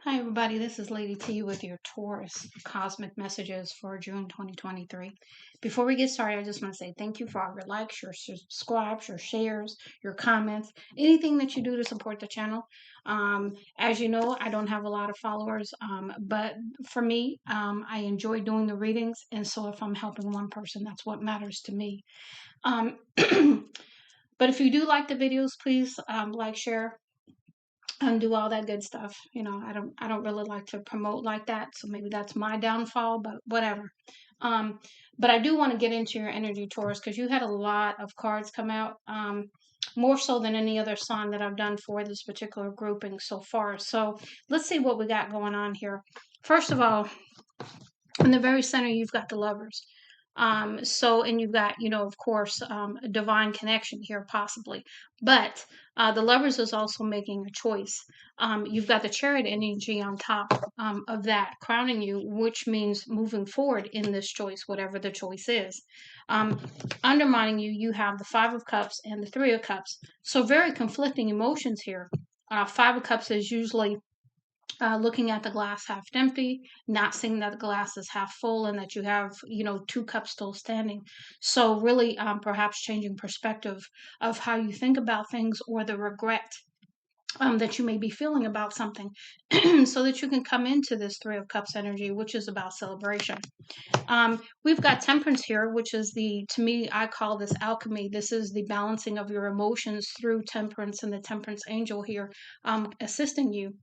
Hi, everybody. This is Lady T with your Taurus cosmic messages for June 2023. Before we get started, I just want to say thank you for all your likes, your subscribes, your shares, your comments, anything that you do to support the channel. As you know, I don't have a lot of followers, but for me, I enjoy doing the readings. And so if I'm helping one person, that's what matters to me. But if you do like the videos, please like, share, and do all that good stuff. I don't really like to promote like that, so maybe that's my downfall, but whatever. Um, but I do want to get into your energy, Taurus, because you had a lot of cards come out, more so than any other sign that I've done for this particular grouping so far. So let's see what we got going on here. First of all, in the very center, you've got the lovers. And you've got, of course, a divine connection here, possibly. But the lovers is also making a choice. You've got the chariot energy on top of that, crowning you, which means moving forward in this choice, whatever the choice is. Um, Undermining you, you have the Five of Cups and the Three of Cups. So very conflicting emotions here. Five of Cups is usually looking at the glass half empty, not seeing that the glass is half full and that you have, two cups still standing. So really, perhaps changing perspective of how you think about things or the regret that you may be feeling about something so that you can come into this Three of Cups energy, which is about celebration. We've got Temperance here, which is to me, I call this alchemy. This is the balancing of your emotions through Temperance, and the Temperance angel here assisting you.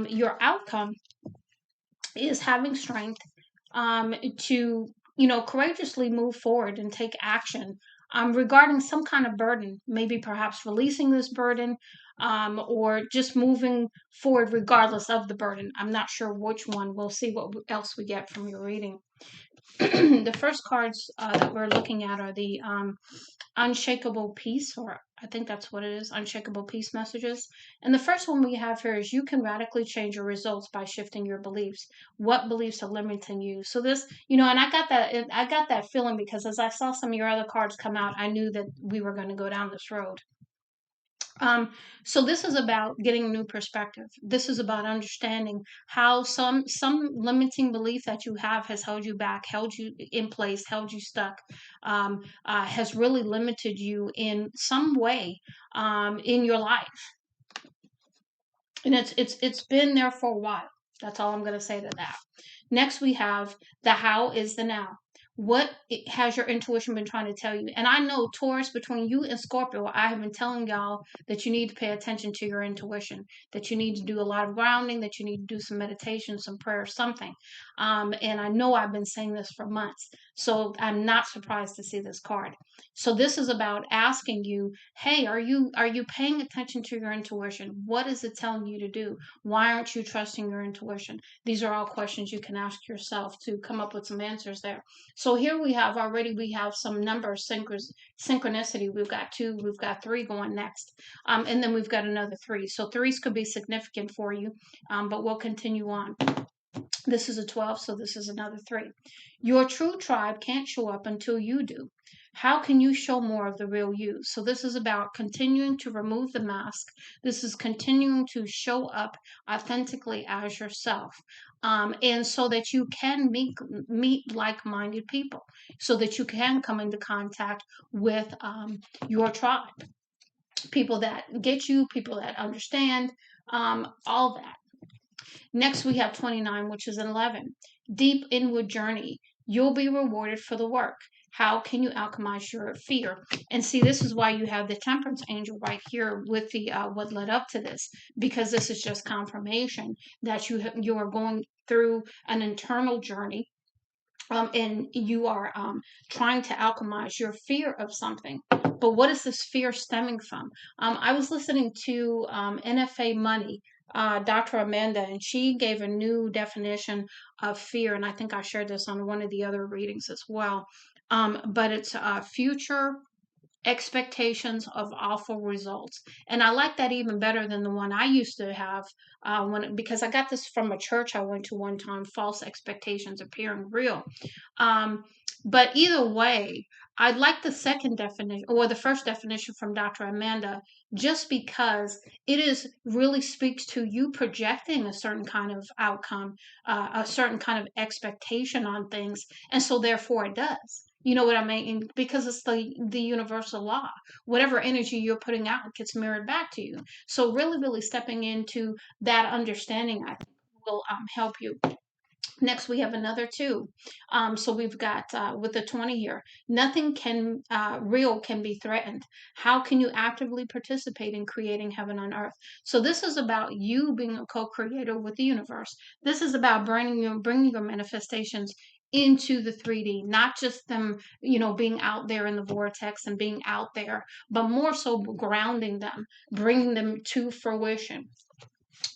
Your outcome is having strength to, courageously move forward and take action regarding some kind of burden, maybe perhaps releasing this burden, or just moving forward regardless of the burden. I'm not sure which one. We'll see what else we get from your reading. The first cards that we're looking at are the unshakable peace, or I think that's what it is, unshakable peace messages. And the first one we have here is you can radically change your results by shifting your beliefs. What beliefs are limiting you? So this, and I got that feeling because as I saw some of your other cards come out, I knew that we were going to go down this road. So this is about getting a new perspective. This is about understanding how some limiting belief that you have has held you back, held you in place, held you stuck, has really limited you in some way in your life, and it's been there for a while. That's all I'm going to say to that. Next, we have the how is the now. What has your intuition been trying to tell you? And I know, Taurus, between you and Scorpio, I have been telling y'all that you need to pay attention to your intuition, that you need to do a lot of grounding, that you need to do some meditation, some prayer, something. And I know I've been saying this for months, so I'm not surprised to see this card. So this is about asking you, hey, are you paying attention to your intuition? What is it telling you to do? Why aren't you trusting your intuition? These are all questions you can ask yourself to come up with some answers there. So here we have some number synchronicity. We've got two, we've got three going next. And then we've got another three. So threes could be significant for you, but we'll continue on. This is a 12, so this is another three. Your true tribe can't show up until you do. How can you show more of the real you? So this is about continuing to remove the mask. This is continuing to show up authentically as yourself. And so that you can meet like-minded people, so that you can come into contact with your tribe, people that get you, people that understand, all that. Next, we have 29, which is an 11. Deep inward journey. You'll be rewarded for the work. How can you alchemize your fear? And see, this is why you have the temperance angel right here with the what led up to this, because this is just confirmation that you are going through an internal journey, and you are trying to alchemize your fear of something. But what is this fear stemming from? I was listening to NFA Money, Dr. Amanda, and she gave a new definition of fear, and I think I shared this on one of the other readings as well. But it's future expectations of awful results, and I like that even better than the one I used to have, because I got this from a church I went to one time. False expectations appearing real. But either way, I like the second definition or the first definition from Dr. Amanda, just because it is really speaks to you projecting a certain kind of outcome, a certain kind of expectation on things, and so therefore it does. You know what I mean? Because it's the universal law. Whatever energy you're putting out gets mirrored back to you. So really, really stepping into that understanding, I think, will help you. Next, we have another two. So we've got with the 20 here, nothing can real can be threatened. How can you actively participate in creating heaven on earth? So this is about you being a co-creator with the universe. This is about bringing your manifestations into the 3D, not just them, being out there in the vortex and being out there, but more so grounding them, bringing them to fruition.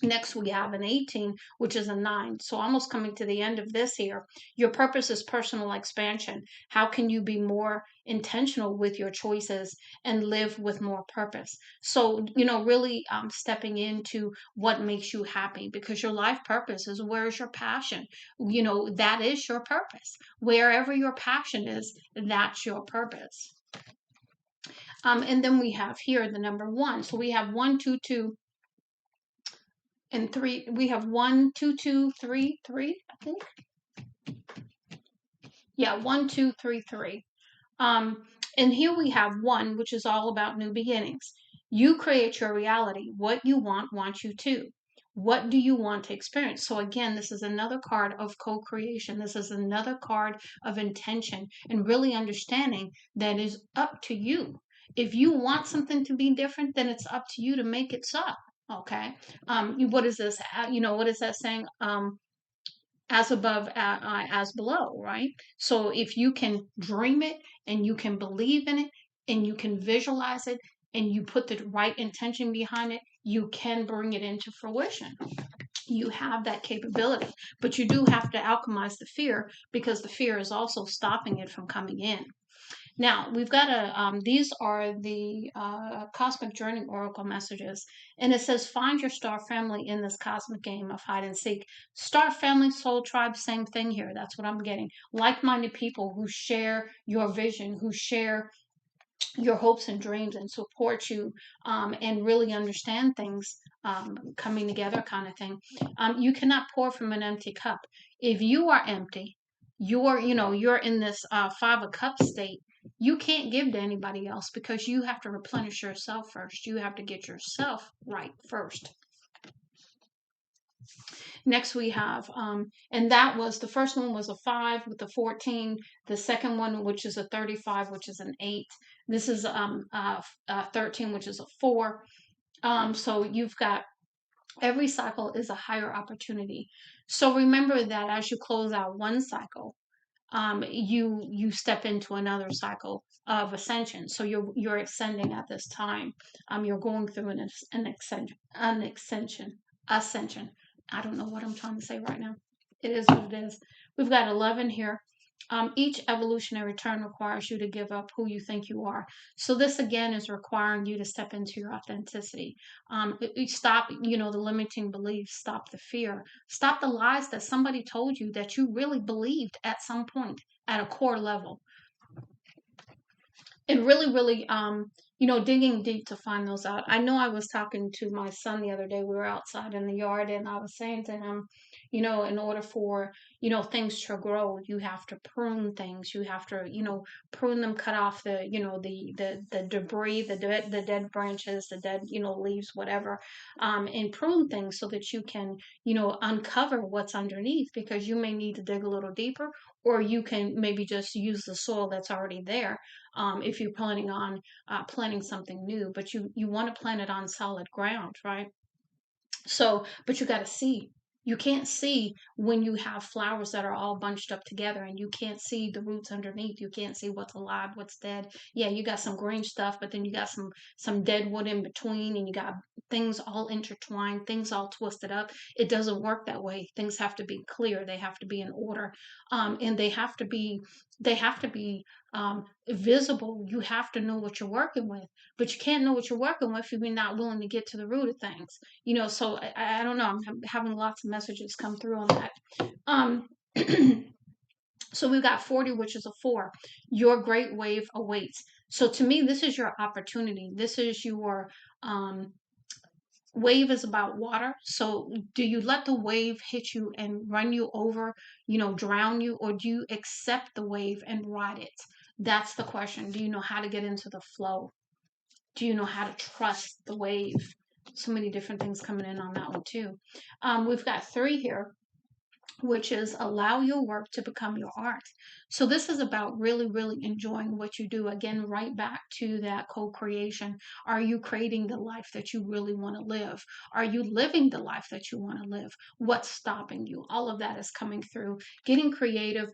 Next, we have an 18, which is a 9. So, almost coming to the end of this here. Your purpose is personal expansion. How can you be more intentional with your choices and live with more purpose? So, really stepping into what makes you happy, because your life purpose is, where is your passion? That is your purpose. Wherever your passion is, that's your purpose. And then we have here the number 1. So, we have 1, 2, 2 and 3. We have 1, 2, 2, 3, 3, I think. Yeah, 1, 2, 3, 3. And here we have 1, which is all about new beginnings. You create your reality. What you want you to. What do you want to experience? So again, this is another card of co-creation. This is another card of intention, and really understanding that is up to you. If you want something to be different, then it's up to you to make it so. Okay. What is this? What is that saying? As above, as below, right? So if you can dream it and you can believe in it and you can visualize it and you put the right intention behind it, you can bring it into fruition. You have that capability, but you do have to alchemize the fear, because the fear is also stopping it from coming in. Now we've got these are the Cosmic Journey Oracle messages, and it says, find your star family in this cosmic game of hide and seek. Star family, soul tribe, same thing here. That's what I'm getting. Like-minded people who share your vision, who share your hopes and dreams and support you, and really understand things coming together, kind of thing. You cannot pour from an empty cup. If you are empty, you're in this 5 of cups state. You can't give to anybody else, because you have to replenish yourself first. You have to get yourself right first. Next we have, and that was, the first one was a 5 with the 14. The second one, which is a 35, which is an 8. This is 13, which is a 4. So you've got, every cycle is a higher opportunity. So remember that as you close out one cycle, you step into another cycle of ascension. So you're ascending at this time. You're going through an ascension. I don't know what I'm trying to say right now. It is what it is. We've got 11 here. Each evolutionary turn requires you to give up who you think you are. So this again is requiring you to step into your authenticity. Stop, the limiting beliefs. Stop the fear. Stop the lies that somebody told you that you really believed at some point at a core level. And really, really, digging deep to find those out. I know I was talking to my son the other day. We were outside in the yard, and I was saying to him, in order for, things to grow, you have to prune things. You have to, prune them, cut off the, the debris, the dead branches, the dead, leaves, whatever, and prune things so that you can, uncover what's underneath, because you may need to dig a little deeper, or you can maybe just use the soil that's already there, if you're planning on planting something new. But you want to plant it on solid ground, right? So, but you got to see. You can't see when you have flowers that are all bunched up together, and you can't see the roots underneath. You can't see what's alive, what's dead. Yeah, you got some green stuff, but then you got some dead wood in between, and you got things all intertwined, things all twisted up. It doesn't work that way. Things have to be clear. They have to be in order, and they have to be visible. You have to know what you're working with, but you can't know what you're working with if you're not willing to get to the root of things. So I don't know. I'm having lots of messages come through on that. So we've got 40, which is a 4. Your great wave awaits. So to me, this is your opportunity. This is your um, wave is about water. So do you let the wave hit you and run you over, drown you, or do you accept the wave and ride it? That's the question. Do you know how to get into the flow? Do you know how to trust the wave? So many different things coming in on that one too. We've got 3 here, which is allow your work to become your art. So this is about really, really enjoying what you do. Again, right back to that co-creation. Are you creating the life that you really want to live? Are you living the life that you want to live? What's stopping you? All of that is coming through. Getting creative,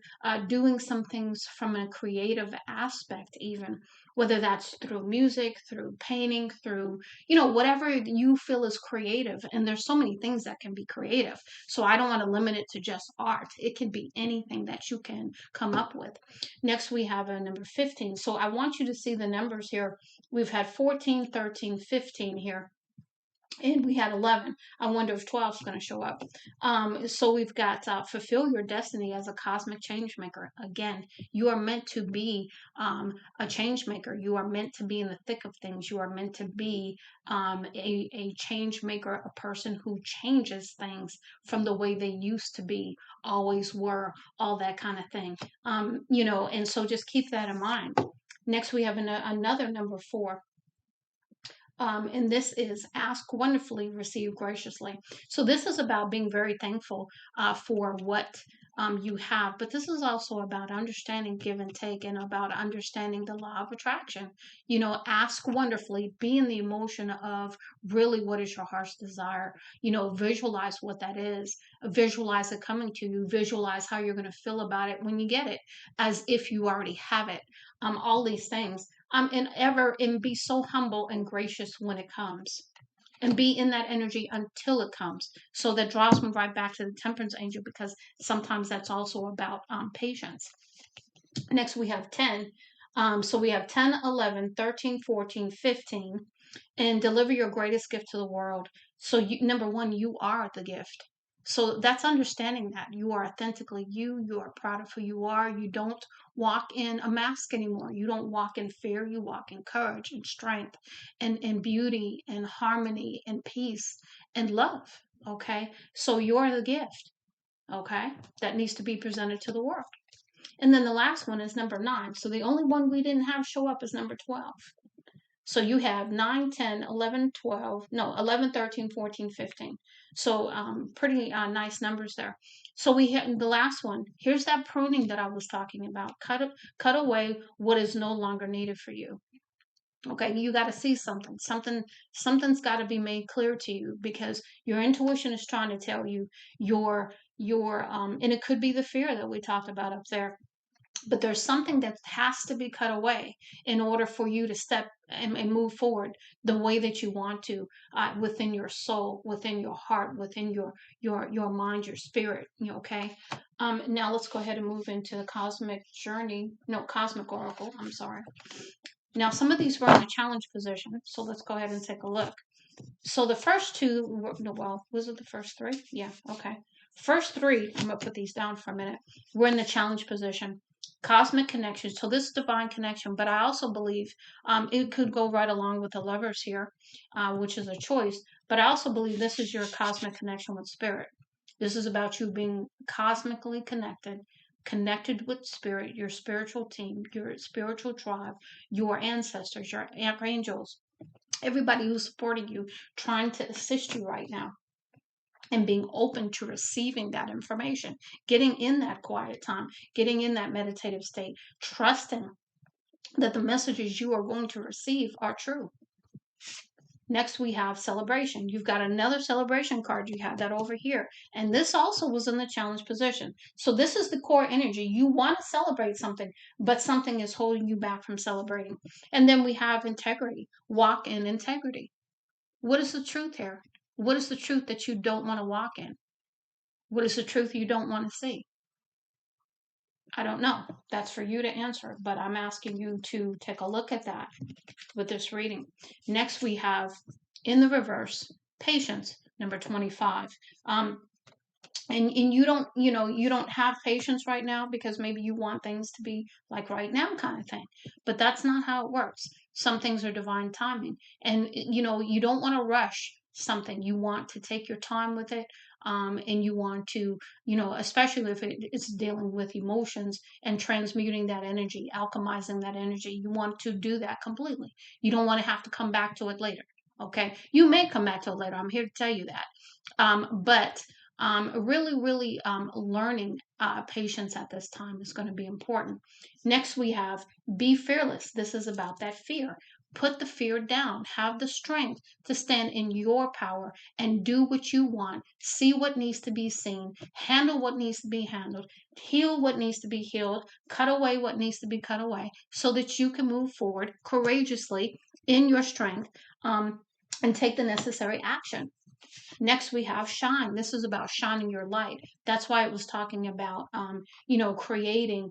doing some things from a creative aspect, even whether that's through music, through painting, through, whatever you feel is creative. And there's so many things that can be creative. So I don't want to limit it to just art. It can be anything that you can come up with. Next, we have a number 15. So I want you to see the numbers here. We've had 14, 13, 15 here, and we had 11. I wonder if 12 is going to show up. So we've got fulfill your destiny as a cosmic change maker. Again, you are meant to be a change maker. You are meant to be in the thick of things. You are meant to be a change maker, a person who changes things from the way they used to be, always were, all that kind of thing. And so just keep that in mind. Next, we have another number 4. And this is ask wonderfully, receive graciously. So this is about being very thankful for what you have, but this is also about understanding give and take, and about understanding the law of attraction. Ask wonderfully, be in the emotion of really what is your heart's desire. Visualize what that is, visualize it coming to you, visualize how you're going to feel about it when you get it, as if you already have it. All these things, and be so humble and gracious when it comes, and be in that energy until it comes. So that draws me right back to the temperance angel, because sometimes that's also about patience. Next, we have 10. So we have 10, 11, 13, 14, 15, and deliver your greatest gift to the world. So number 1, you are the gift. So that's understanding that you are authentically you. You are proud of who you are. You don't walk in a mask anymore. You don't walk in fear. You walk in courage and strength and beauty and harmony and peace and love. Okay. So you're the gift. Okay. That needs to be presented to the world. And then the last one is number 9. So the only one we didn't have show up is number 12. So you have 9, 10, 11, 12, no, 11, 13, 14, 15. So pretty nice numbers there. So we have the last one. Here's that pruning that I was talking about. Cut away what is no longer needed for you. Okay, you got to see something. Something's got to be made clear to you, because your intuition is trying to tell you and it could be the fear that we talked about up there, but there's something that has to be cut away in order for you to step and move forward the way that you want to, within your soul, within your heart, within your mind, your spirit. Okay. Now let's go ahead and move into the cosmic oracle. I'm sorry. Now some of these were in a challenge position, so let's go ahead and take a look. So the first 2 were, no, well, was it the first 3? Yeah, okay. First 3, I'm going to put these down for a minute. We're in the challenge position. Cosmic connection. So this is divine connection, but I also believe it could go right along with the lovers here, which is a choice. But I also believe this is your cosmic connection with spirit. This is about you being cosmically connected with spirit, your spiritual team, your spiritual tribe, your ancestors, your archangels, everybody who's supporting you, trying to assist you right now, and being open to receiving that information, getting in that quiet time, getting in that meditative state, trusting that the messages you are going to receive are true. Next, we have celebration. You've got another celebration card. You have that over here. And this also was in the challenge position. So this is the core energy. You want to celebrate something, but something is holding you back from celebrating. And then we have integrity. Walk in integrity. What is the truth here? What is the truth that you don't want to walk in? What is the truth you don't want to see? I don't know. That's for you to answer, but I'm asking you to take a look at that with this reading. Next, we have in the reverse, patience, number 25. and you don't, you don't have patience right now because maybe you want things to be like right now kind of thing, but that's not how it works. Some things are divine timing, and you don't want to rush something. You want to take your time with it, and you want to, especially if it's dealing with emotions and transmuting that energy, alchemizing that energy, you want to do that completely. You don't want to have to come back to it later. Okay, you may come back to it later, I'm here to tell you that, but really, really learning patience at this time is going to be important. Next, we have be fearless. This is about that fear. Put the fear down. Have the strength to stand in your power and do what you want. See what needs to be seen. Handle what needs to be handled. Heal what needs to be healed. Cut away what needs to be cut away so that you can move forward courageously in your strength, and take the necessary action. Next, we have shine. This is about shining your light. That's why it was talking about, creating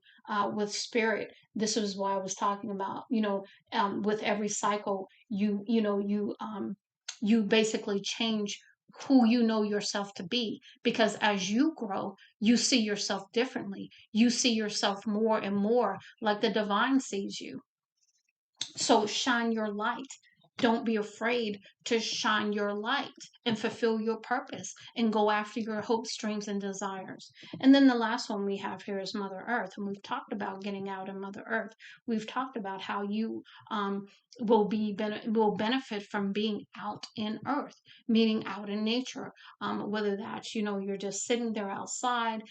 with spirit. This is why I was talking about, with every cycle, you basically change who you know yourself to be, because as you grow, you see yourself differently. You see yourself more and more like the divine sees you. So shine your light. Don't be afraid to shine your light and fulfill your purpose and go after your hopes, dreams, and desires. And then the last one we have here is Mother Earth. And we've talked about getting out in Mother Earth. We've talked about how you will benefit from being out in Earth, meaning out in nature. Whether that's, you're just sitting there outside,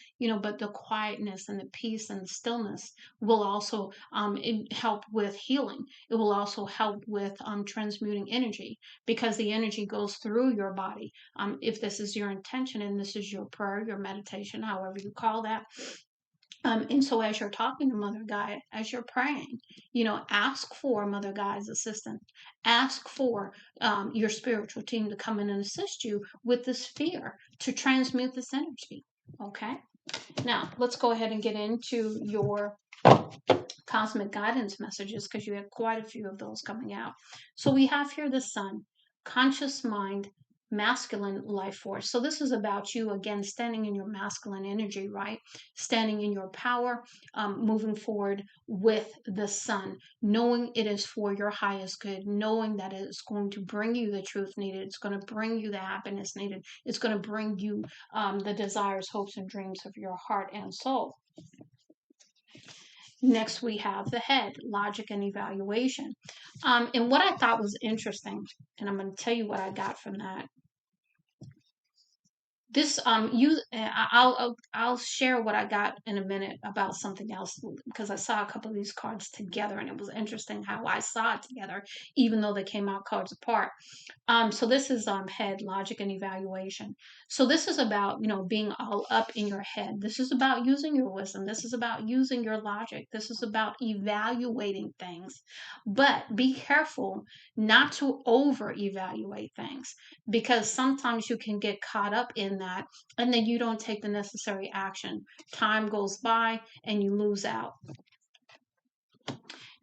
but the quietness and the peace and the stillness will also help with healing. It will also help with transmuting energy, because the energy goes through your body. If this is your intention and this is your prayer, your meditation, however you call that. And so as you're talking to Mother Gaia, as you're praying, ask for Mother Gaia's assistance. Ask for your spiritual team to come in and assist you with this fear to transmute this energy. Okay. Now let's go ahead and get into your cosmic guidance messages, because you have quite a few of those coming out. So we have here the sun, conscious mind, masculine life force. So this is about you again standing in your masculine energy, right? Standing in your power, moving forward with the sun, knowing it is for your highest good, knowing that it's going to bring you the truth needed, it's going to bring you the happiness needed, it's going to bring you the desires, hopes, and dreams of your heart and soul. Next, we have the head, logic and evaluation. And what I thought was interesting, and I'm going to tell you what I got from that. This I'll share what I got in a minute about something else, because I saw a couple of these cards together and it was interesting how I saw it together even though they came out cards apart. So this is head, logic, and evaluation. So this is about, being all up in your head. This is about using your wisdom. This is about using your logic. This is about evaluating things. But be careful not to over evaluate things, because sometimes you can get caught up in that and then you don't take the necessary action. Time goes by and you lose out.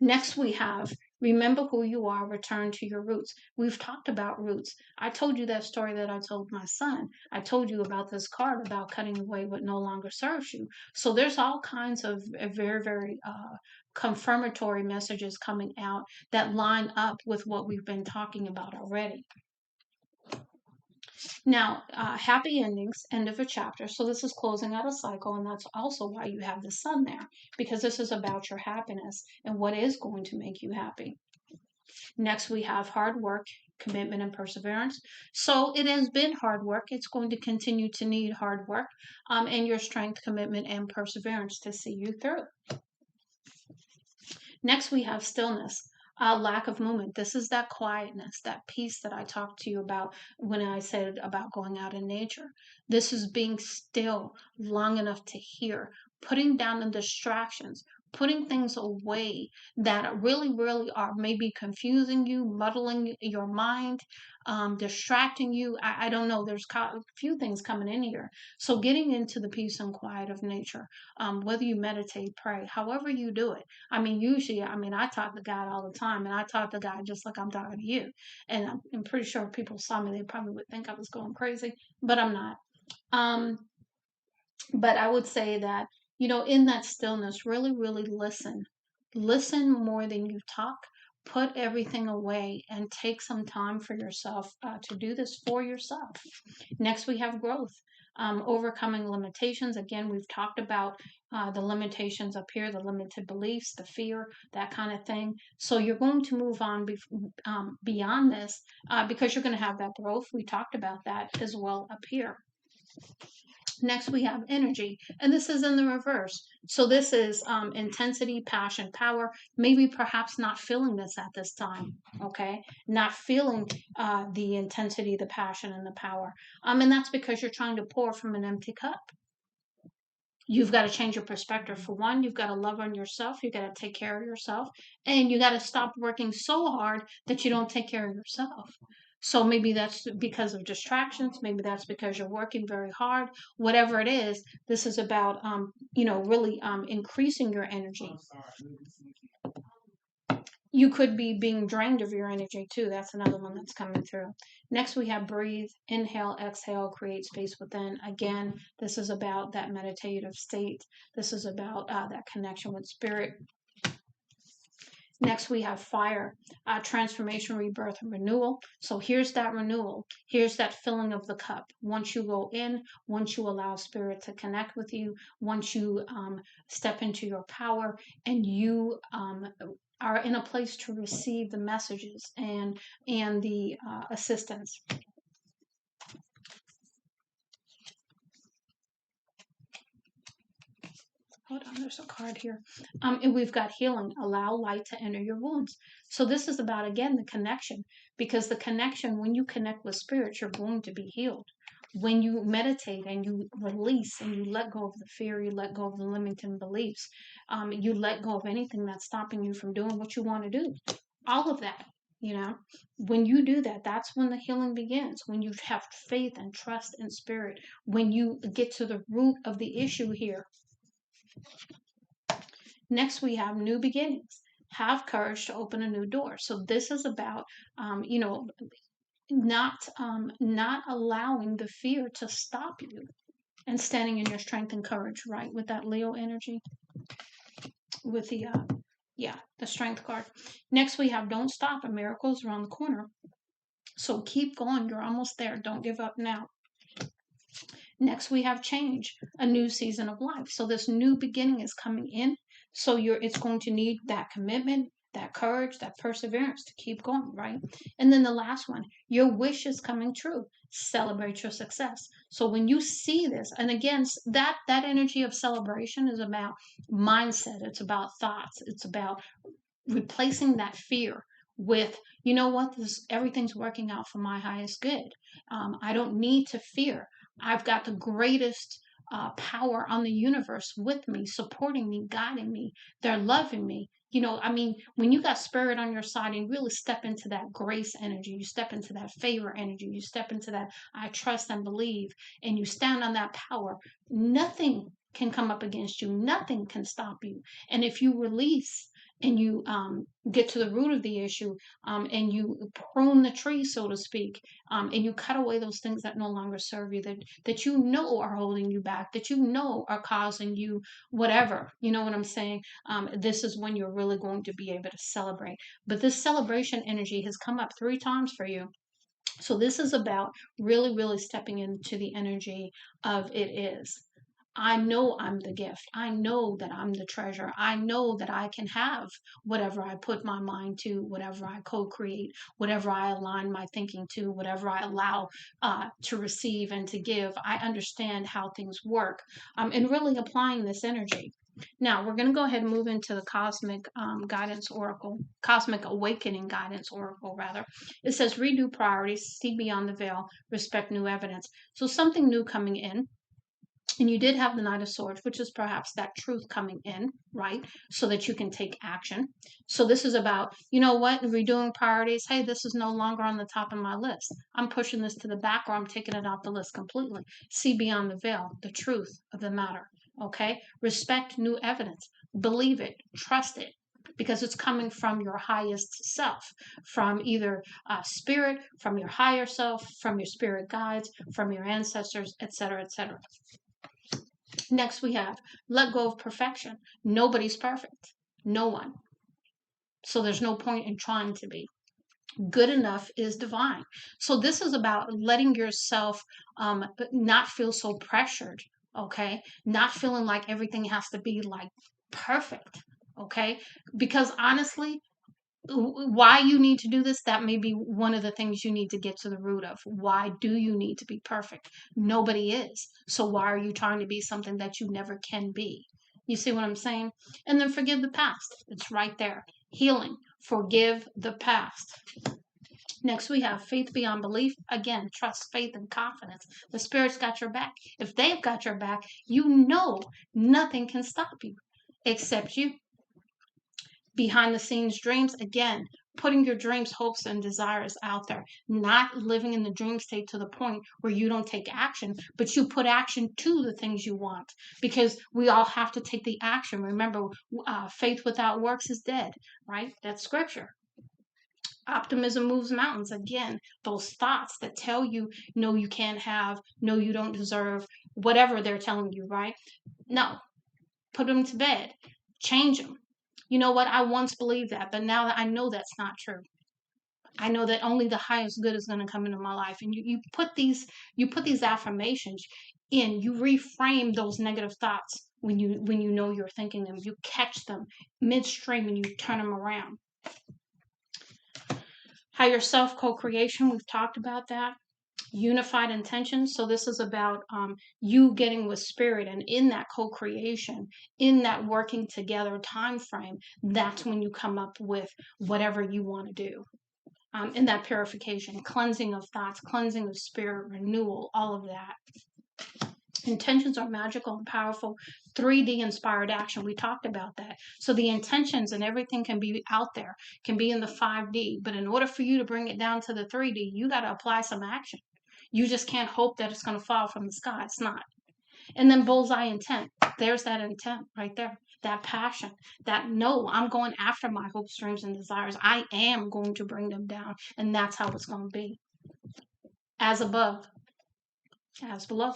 Next, we have remember who you are, return to your roots. We've talked about roots. I told you that story that I told my son. I told you about this card about cutting away what no longer serves you. So there's all kinds of very, very confirmatory messages coming out that line up with what we've been talking about already. Now, happy endings, end of a chapter. So this is closing out a cycle, and that's also why you have the sun there, because this is about your happiness and what is going to make you happy. Next, we have hard work, commitment, and perseverance. So it has been hard work. It's going to continue to need hard work, and your strength, commitment, and perseverance to see you through. Next, we have stillness, lack of movement. This is that quietness, that peace that I talked to you about when I said about going out in nature. This is being still long enough to hear, putting down the distractions, putting things away that really, really are maybe confusing you, muddling your mind, distracting you. I don't know. There's a few things coming in here. So getting into the peace and quiet of nature, whether you meditate, pray, however you do it. I mean, usually, I talk to God all the time, and I talk to God just like I'm talking to you. And I'm pretty sure if people saw me, they probably would think I was going crazy, but I'm not. Um, But I would say that, in that stillness, really, really listen. Listen more than you talk. Put everything away and take some time for yourself to do this for yourself. Next, we have growth, overcoming limitations. Again, we've talked about the limitations up here, the limited beliefs, the fear, that kind of thing. So you're going to move on beyond this because you're going to have that growth. We talked about that as well up here. Next, we have energy, and this is in the reverse. So this is intensity, passion, power. Maybe perhaps not feeling this at this time, okay? Not feeling the intensity, the passion, and the power. And that's because you're trying to pour from an empty cup. You've got to change your perspective. For one, you've got to love on yourself. You've got to take care of yourself. And you got to stop working so hard that you don't take care of yourself. So maybe that's because of distractions. Maybe that's because you're working very hard. Whatever it is, this is about, really increasing your energy. You could be being drained of your energy too. That's another one that's coming through. Next, we have breathe, inhale, exhale, create space within. Again, this is about that meditative state. This is about that connection with spirit. Next, we have fire, transformation, rebirth, and renewal. So here's that renewal. Here's that filling of the cup. Once you go in, once you allow spirit to connect with you, once you step into your power, and you are in a place to receive the messages and the assistance. Hold on, there's a card here. And we've got healing. Allow light to enter your wounds. So this is about, again, the connection, because the connection, when you connect with spirit, you're going to be healed. When you meditate and you release and you let go of the fear, you let go of the limiting beliefs, you let go of anything that's stopping you from doing what you want to do. All of that, when you do that, that's when the healing begins. When you have faith and trust in spirit, when you get to the root of the issue here. Next, we have new beginnings. Have courage to open a new door. So this is about, not allowing the fear to stop you and standing in your strength and courage, right? With that Leo energy, with the the strength card. Next, we have don't stop. A miracle is around the corner. So keep going. You're almost there. Don't give up now. Next, we have change, a new season of life. So this new beginning is coming in. So it's going to need that commitment, that courage, that perseverance to keep going, right? And then the last one, your wish is coming true. Celebrate your success. So when you see this, and again, that energy of celebration is about mindset. It's about thoughts. It's about replacing that fear with, you know what, everything's working out for my highest good. I don't need to fear. I've got the greatest power on the universe with me, supporting me, guiding me. They're loving me. When you got spirit on your side and really step into that grace energy, you step into that favor energy, you step into that I trust and believe, and you stand on that power, nothing can come up against you. Nothing can stop you. And if you release and you get to the root of the issue, and you prune the tree, so to speak, and you cut away those things that no longer serve you, that are holding you back, that are causing you whatever, you know what I'm saying? This is when you're really going to be able to celebrate. But this celebration energy has come up 3 times for you. So this is about really, really stepping into the energy of it is. I know I'm the gift. I know that I'm the treasure. I know that I can have whatever I put my mind to, whatever I co create, whatever I align my thinking to, whatever I allow to receive and to give. I understand how things work, and really applying this energy. Now, we're going to go ahead and move into the Cosmic Guidance Oracle, Cosmic Awakening Guidance Oracle, rather. It says, redo priorities, see beyond the veil, respect new evidence. So, something new coming in. And you did have the Knight of Swords, which is perhaps that truth coming in, right? So that you can take action. So this is about, you know what, redoing priorities. Hey, this is no longer on the top of my list. I'm pushing this to the back, or I'm taking it off the list completely. See beyond the veil, the truth of the matter. Okay? Respect new evidence. Believe it. Trust it. Because it's coming from your highest self, from either spirit, from your higher self, from your spirit guides, from your ancestors, etc., etc. Next, we have let go of perfection. Nobody's perfect. No one. So there's no point in trying to be. Good enough is divine. So this is about letting yourself not feel so pressured, okay? Not feeling like everything has to be like perfect, okay? Because honestly, why you need to do this, that may be one of the things you need to get to the root of. Why do you need to be perfect? Nobody is. So why are you trying to be something that you never can be? You see what I'm saying? And then forgive the past. It's right there. Healing. Forgive the past. Next, we have faith beyond belief. Again, trust, faith, and confidence. The Spirit's got your back. If they've got your back, you know nothing can stop you except you. Behind the scenes dreams, again, putting your dreams, hopes, and desires out there, not living in the dream state to the point where you don't take action, but you put action to the things you want, because we all have to take the action. Remember, faith without works is dead, right? That's scripture. Optimism moves mountains. Again, those thoughts that tell you, no, you can't have, no, you don't deserve, whatever they're telling you, right? No, put them to bed, change them. You know what? I once believed that, but now that I know that's not true. I know that only the highest good is going to come into my life. And you put these affirmations in, you reframe those negative thoughts when you know you're thinking them. You catch them midstream and you turn them around. Higher self co-creation, we've talked about that. Unified intention. So this is about you getting with spirit, and in that co-creation, in that working together time frame, that's when you come up with whatever you want to do. In that purification, cleansing of thoughts, cleansing of spirit, renewal, all of that. Intentions are magical and powerful. 3D inspired action. We talked about that. So the intentions and everything can be out there, can be in the 5D. But in order for you to bring it down to the 3D, you got to apply some action. You just can't hope that it's going to fall from the sky. It's not. And then bullseye intent. There's that intent right there. That passion. That no, I'm going after my hopes, dreams, and desires. I am going to bring them down. And that's how it's going to be. As above, as below.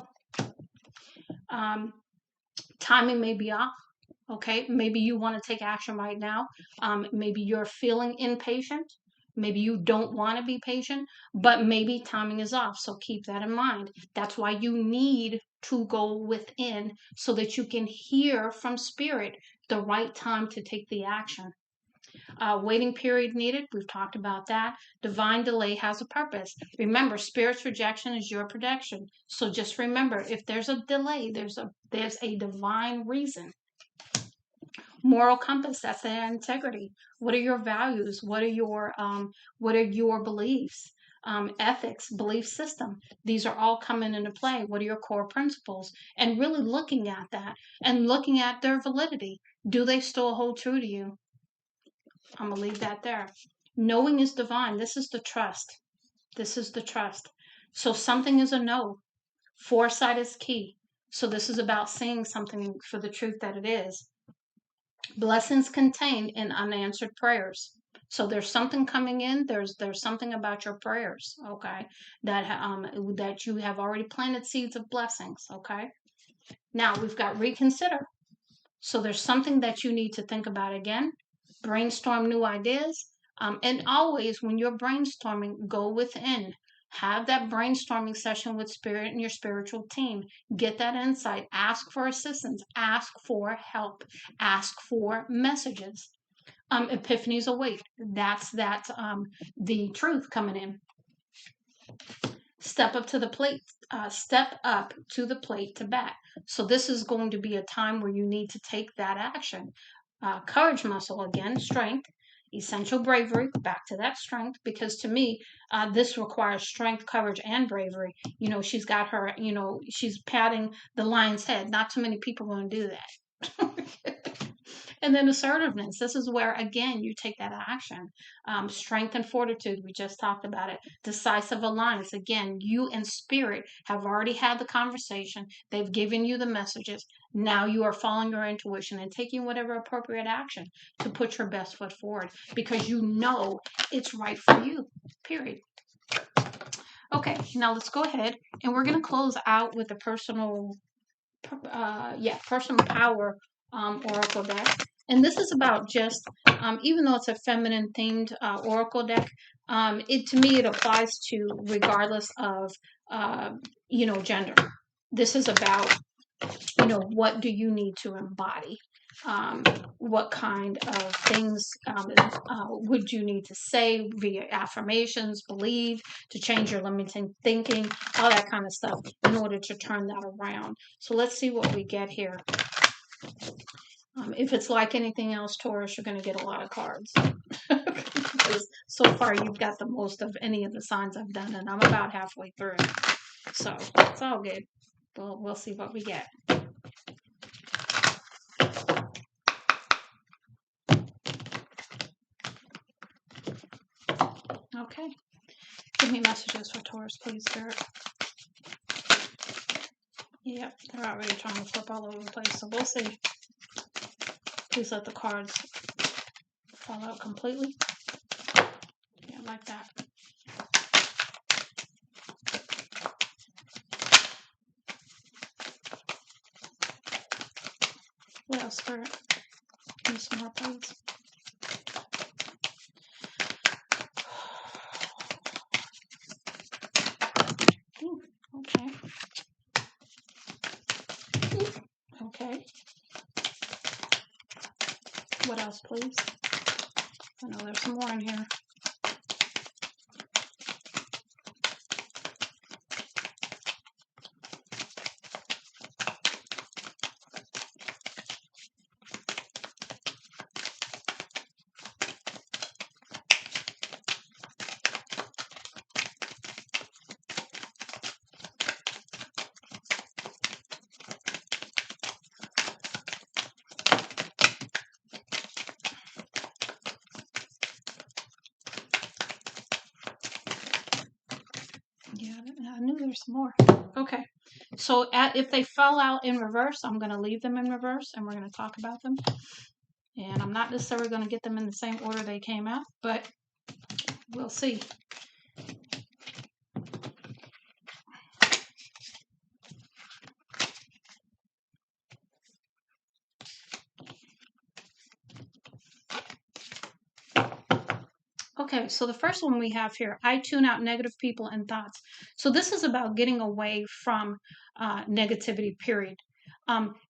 Timing may be off. Okay, maybe you want to take action right now. Maybe you're feeling impatient. Maybe you don't want to be patient, but maybe timing is off. So keep that in mind. That's why you need to go within so that you can hear from spirit the right time to take the action. Waiting period needed. We've talked about that. Divine delay has a purpose. Remember, spirit's rejection is your protection. So just remember, if there's a delay, there's a divine reason. Moral compass, that's their integrity. What are your values? What are your beliefs? Ethics, belief system, these are all coming into play. What are your core principles? And really looking at that and looking at their validity. Do they still hold true to you? I'm gonna leave that there. Knowing is divine. This is the trust. This is the trust. So something is a no. Foresight is key. So this is about seeing something for the truth that it is. Blessings contained in unanswered prayers. So there's something coming in. There's something about your prayers, okay, that you have already planted seeds of blessings, okay. Now we've got reconsider. So there's something that you need to think about again. Brainstorm new ideas, and always when you're brainstorming, go within. Have that brainstorming session with spirit and your spiritual team. Get that insight. Ask for assistance. Ask for help. Ask for messages. Epiphanies await. That's the truth coming in. Step up to the plate. Step up to the plate to bat. So this is going to be a time where you need to take that action. Courage muscle again, strength. Essential bravery, back to that strength, because to me, this requires strength, courage, and bravery. You know, she's got her, you know, she's patting the lion's head. Not too many people are going to do that. And then assertiveness. This is where, again, you take that action. Strength and fortitude, we just talked about it. Decisive alliance. Again, you and spirit have already had the conversation. They've given you the messages. Now you are following your intuition and taking whatever appropriate action to put your best foot forward, because you know it's right for you, period. Okay, now let's go ahead and we're going to close out with a personal personal power oracle deck. And this is about just, even though it's a feminine themed oracle deck, it to me it applies to regardless of uh, gender. This is about, what do you need to embody? What kind of things would you need to say via affirmations, believe, to change your limiting thinking, all that kind of stuff in order to turn that around. So let's see what we get here. If it's like anything else, Taurus, you're going to get a lot of cards. Because so far you've got the most of any of the signs I've done, and I'm about halfway through. So it's all good. We'll see what we get. Okay. Give me messages for Taurus, please, Spirit. Yep, they're already trying to flip all over the place, so we'll see. Please let the cards fall out completely. Yeah, like that. What else, Spirit? Give me some more, please. Ooh, okay. Ooh, okay. What else, please? I know there's some more in here. Yeah, I knew there's some more. Okay. So if they fell out in reverse, I'm going to leave them in reverse and we're going to talk about them. And I'm not necessarily going to get them in the same order they came out, but we'll see. Okay, so the first one we have here, I tune out negative people and thoughts. So this is about getting away from negativity, period.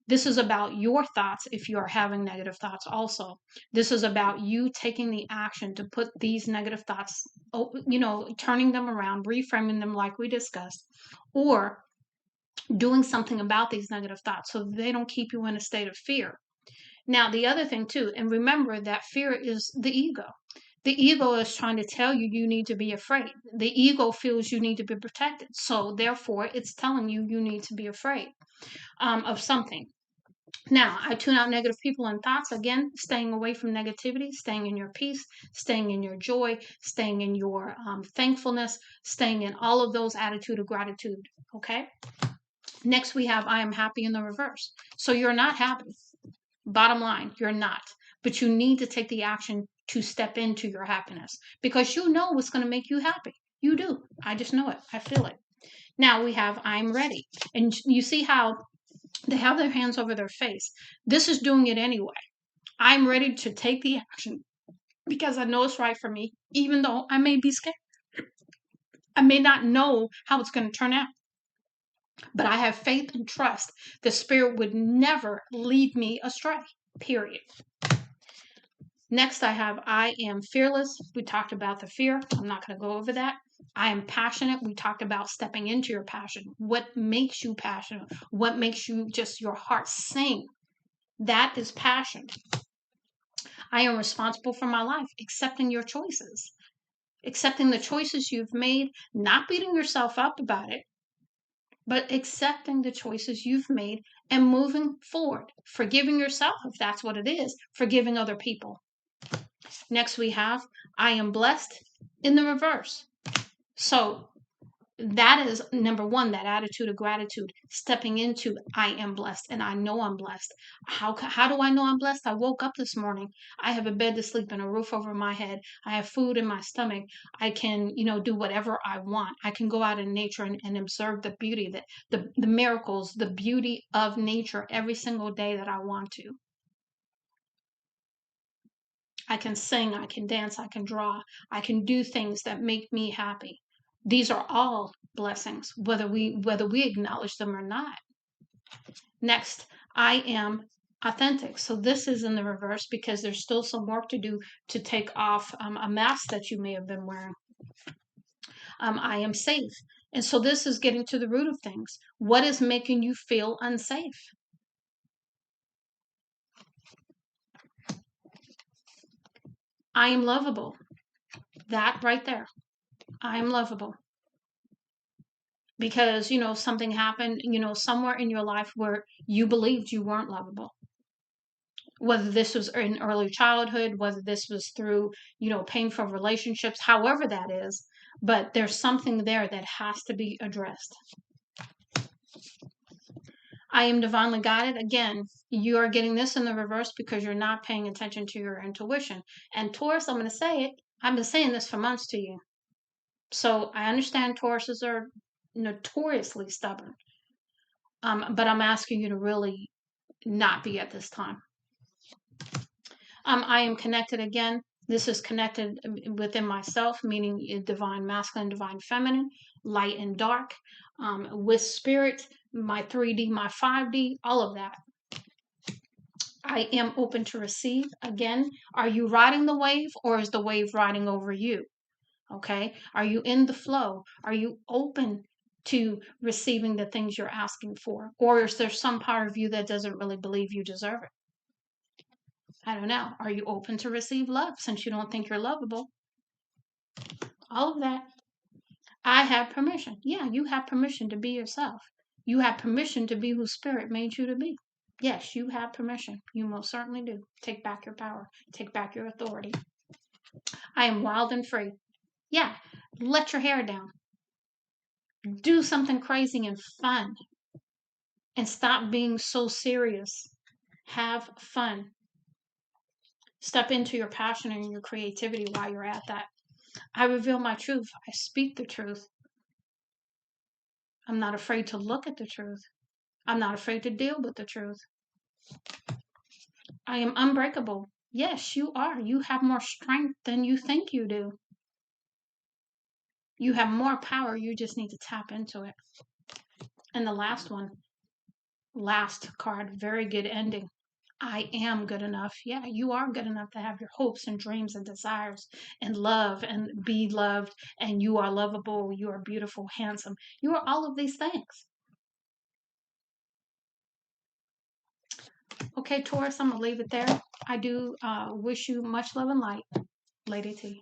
This is about your thoughts if you are having negative thoughts also. This is about you taking the action to put these negative thoughts, turning them around, reframing them like we discussed, or doing something about these negative thoughts so they don't keep you in a state of fear. Now, the other thing too, and remember that fear is the ego. The ego is trying to tell you you need to be afraid. The ego feels you need to be protected. So therefore, it's telling you you need to be afraid of something. Now, I tune out negative people and thoughts. Again, staying away from negativity, staying in your peace, staying in your joy, staying in your thankfulness, staying in all of those attitude of gratitude. Okay. Next, we have I am happy in the reverse. So you're not happy. Bottom line, you're not. But you need to take the action to step into your happiness because you know what's going to make you happy. You do. I just know it. I feel it. Now we have I'm ready. And you see how they have their hands over their face. This is doing it anyway. I'm ready to take the action because I know it's right for me, even though I may be scared. I may not know how it's going to turn out. But I have faith and trust the Spirit would never lead me astray, period. Next, I have I am fearless. We talked about the fear. I'm not going to go over that. I am passionate. We talked about stepping into your passion. What makes you passionate? What makes you just your heart sing? That is passion. I am responsible for my life, accepting your choices, accepting the choices you've made, not beating yourself up about it, but accepting the choices you've made and moving forward, forgiving yourself if that's what it is, forgiving other people. Next, we have I am blessed in the reverse. So that is number one, that attitude of gratitude, stepping into I am blessed and I know I'm blessed. How do I know I'm blessed? I woke up this morning. I have a bed to sleep in, a roof over my head. I have food in my stomach. I can, do whatever I want. I can go out in nature and observe the beauty, that the miracles, the beauty of nature every single day that I want to. I can sing, I can dance, I can draw, I can do things that make me happy. These are all blessings, whether we acknowledge them or not. Next, I am authentic. So this is in the reverse because there's still some work to do to take off a mask that you may have been wearing. I am safe. And so this is getting to the root of things. What is making you feel unsafe? I am lovable. That right there. I am lovable. Because, something happened, somewhere in your life where you believed you weren't lovable. Whether this was in early childhood, whether this was through, painful relationships, however that is, but there's something there that has to be addressed. I am divinely guided. Again, you are getting this in the reverse because you're not paying attention to your intuition. And Taurus, I'm going to say it. I've been saying this for months to you. So I understand Tauruses are notoriously stubborn. But I'm asking you to really not be at this time. I am connected again. This is connected within myself, meaning divine masculine, divine feminine, light and dark, with spirit, my 3D, my 5D, all of that. I am open to receive. Again, are you riding the wave or is the wave riding over you? Okay. Are you in the flow? Are you open to receiving the things you're asking for? Or is there some part of you that doesn't really believe you deserve it? I don't know. Are you open to receive love since you don't think you're lovable? All of that. I have permission. Yeah, you have permission to be yourself. You have permission to be who spirit made you to be. Yes, you have permission. You most certainly do. Take back your power. Take back your authority. I am wild and free. Yeah, let your hair down. Do something crazy and fun. And stop being so serious. Have fun. Step into your passion and your creativity while you're at that. I reveal my truth. I speak the truth. I'm not afraid to look at the truth. I'm not afraid to deal with the truth. I am unbreakable. Yes, you are. You have more strength than you think you do. You have more power. You just need to tap into it. And the last one, last card, very good ending. I am good enough. Yeah, you are good enough to have your hopes and dreams and desires and love and be loved. And you are lovable. You are beautiful, handsome. You are all of these things. Okay, Taurus, I'm going to leave it there. I do wish you much love and light. Lady T.